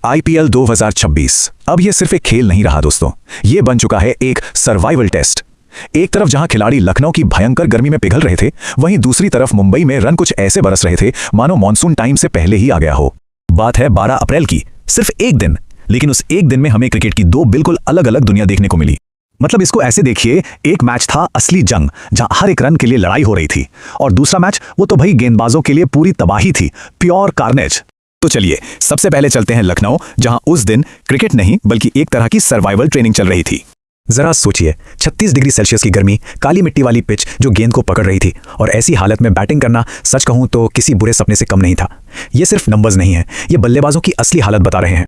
IPL 2026 अब ये सिर्फ एक खेल नहीं रहा दोस्तों, ये बन चुका है एक सर्वाइवल टेस्ट। एक तरफ जहां खिलाड़ी लखनऊ की भयंकर गर्मी में पिघल रहे थे, वहीं दूसरी तरफ मुंबई में रन कुछ ऐसे बरस रहे थे मानो मॉनसून टाइम से पहले ही आ गया हो। बात है 12 अप्रैल की, सिर्फ एक दिन, लेकिन उस एक दिन में हमें क्रिकेट की दो बिल्कुल अलग अलग दुनिया देखने को मिली। मतलब इसको ऐसे देखिए, एक मैच था असली जंग जहां हर एक रन के लिए लड़ाई हो रही थी, और दूसरा मैच वो तो भाई गेंदबाजों के लिए पूरी तबाही थी, प्योर कार्नेज। तो चलिए सबसे पहले चलते हैं लखनऊ, जहां उस दिन क्रिकेट नहीं बल्कि एक तरह की सर्वाइवल ट्रेनिंग चल रही थी। जरा सोचिए, 36 डिग्री सेल्सियस की गर्मी, काली मिट्टी वाली पिच जो गेंद को पकड़ रही थी, और ऐसी हालत में बैटिंग करना सच कहूं तो किसी बुरे सपने से कम नहीं था। ये सिर्फ नंबर्स नहीं है, ये बल्लेबाजों की असली हालत बता रहे हैं।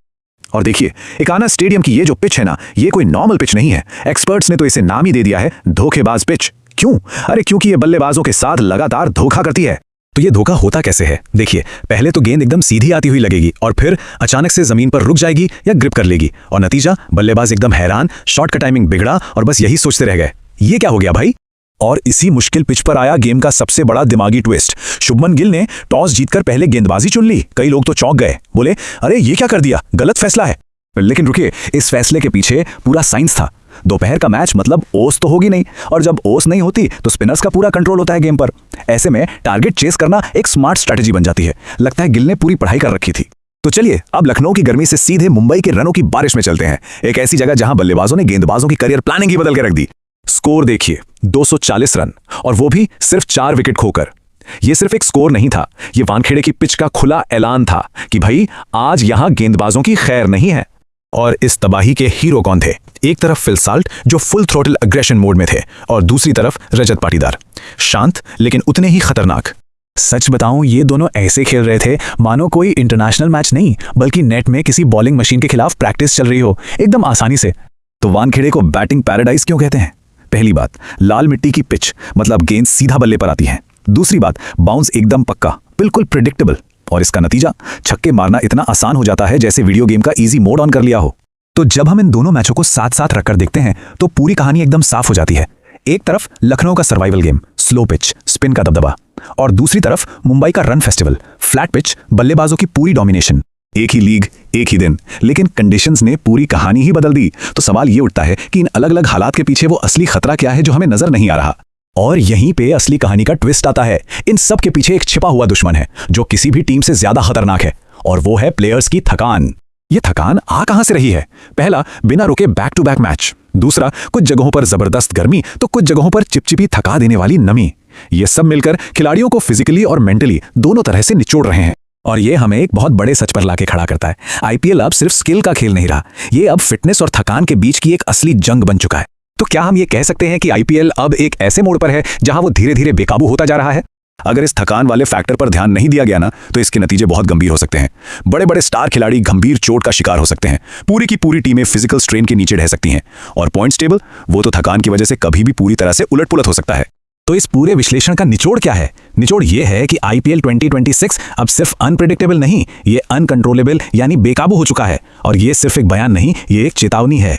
और देखिए, एकाना स्टेडियम की ये जो पिच है ना, ये कोई नॉर्मल पिच नहीं है। एक्सपर्ट्स ने तो इसे नाम ही दे दिया है धोखेबाज पिच। क्यों? अरे क्योंकि ये बल्लेबाजों के साथ लगातार धोखा करती है। तो ये धोखा होता कैसे है? देखिए, पहले तो गेंद एकदम सीधी आती हुई लगेगी और फिर अचानक से जमीन पर रुक जाएगी या ग्रिप कर लेगी, और नतीजा बल्लेबाज एकदम हैरान, शॉट का टाइमिंग बिगड़ा और बस यही सोचते रह गए, ये क्या हो गया भाई। और इसी मुश्किल पिच पर आया गेम का सबसे बड़ा दिमागी ट्विस्ट। शुभमन गिल ने टॉस जीतकर पहले गेंदबाजी चुन ली। कई लोग तो चौंक गए, बोले अरे ये क्या कर दिया, गलत फैसला है। लेकिन रुकिए, इस फैसले के पीछे पूरा साइंस था। दोपहर का मैच मतलब ओस तो होगी नहीं, और जब ओस नहीं होती तो स्पिनर्स का पूरा कंट्रोल होता है गेम पर। ऐसे में टारगेट चेस करना एक स्मार्ट स्ट्रेटजी बन जाती है। लगता है गिल ने पूरी पढ़ाई कर रखी थी। तो चलिए अब लखनऊ की गर्मी से सीधे मुंबई के रनों की बारिश में चलते हैं, एक ऐसी जगह जहां बल्लेबाजों ने गेंदबाजों की करियर प्लानिंग ही बदल के रख दी। स्कोर देखिए, 240 रन, और वो भी सिर्फ 4 विकेट खोकर। ये सिर्फ एक स्कोर नहीं था, ये वानखेड़े की पिच का खुला ऐलान था कि भाई आज यहां गेंदबाजों की खैर नहीं है। और इस तबाही के हीरो कौन थे? एक तरफ फिल साल्ट जो फुल थ्रोटल अग्रेशन मोड में थे, और दूसरी तरफ रजत पाटीदार, शांत लेकिन उतने ही खतरनाक। सच बताऊं, ये दोनों ऐसे खेल रहे थे मानो कोई इंटरनेशनल मैच नहीं बल्कि नेट में किसी बॉलिंग मशीन के खिलाफ प्रैक्टिस चल रही हो, एकदम आसानी से। तो वानखेड़े को बैटिंग पैराडाइज क्यों कहते हैं? पहली बात, लाल मिट्टी की पिच, मतलब गेंद सीधा बल्ले पर आती है। दूसरी बात, बाउंस एकदम पक्का, बिल्कुल प्रिडिक्टेबल, और इसका नतीजा छक्के मारना इतना आसान हो जाता है जैसे वीडियो गेम का इजी मोड ऑन कर लिया हो। तो जब हम इन दोनों मैचों को साथ साथ रखकर देखते हैं तो पूरी कहानी एकदम साफ हो जाती है। एक तरफ लखनऊ का survival game, slow pitch, spin का दबदबा, और दूसरी तरफ मुंबई का रन फेस्टिवल, फ्लैट पिच, बल्लेबाजों की पूरी डोमिनेशन। एक ही लीग, एक ही दिन, लेकिन कंडीशंस ने पूरी कहानी ही बदल दी। तो सवाल ये उठता है कि इन अलग अलग हालात के पीछे वो असली खतरा क्या है जो हमें नजर नहीं आ रहा। और यहीं पे असली कहानी का ट्विस्ट आता है। इन सब के पीछे एक छिपा हुआ दुश्मन है जो किसी भी टीम से ज्यादा खतरनाक है, और वो है प्लेयर्स की थकान। ये थकान आ कहां से रही है? पहला, बिना रुके बैक टू बैक मैच। दूसरा, कुछ जगहों पर जबरदस्त गर्मी तो कुछ जगहों पर चिपचिपी थका देने वाली नमी। ये सब मिलकर खिलाड़ियों को फिजिकली और मेंटली दोनों तरह से निचोड़ रहे हैं। और ये हमें एक बहुत बड़े सच पर लाके खड़ा करता है। आईपीएल अब सिर्फ स्किल का खेल नहीं रहा, ये अब फिटनेस और थकान के बीच की एक असली जंग बन चुका है। तो क्या हम ये कह सकते हैं कि आईपीएल अब एक ऐसे मोड़ पर है जहां वो धीरे धीरे बेकाबू होता जा रहा है? अगर इस थकान वाले फैक्टर पर ध्यान नहीं दिया गया ना, तो इसके नतीजे बहुत गंभीर हो सकते हैं। बड़े बड़े स्टार खिलाड़ी गंभीर चोट का शिकार हो सकते हैं, पूरी की पूरी टीमें फिजिकल स्ट्रेन के नीचे ढह सकती हैं, और पॉइंट्स टेबल वो तो थकान की वजह से कभी भी पूरी तरह से उलट-पुलट हो सकता है। तो इस पूरे विश्लेषण का निचोड़ क्या है? निचोड़ ये है कि आईपीएल 2026 अब सिर्फ अनप्रेडिक्टेबल नहीं, ये अनकंट्रोलेबल यानी बेकाबू हो चुका है। और ये सिर्फ एक बयान नहीं, ये एक चेतावनी है।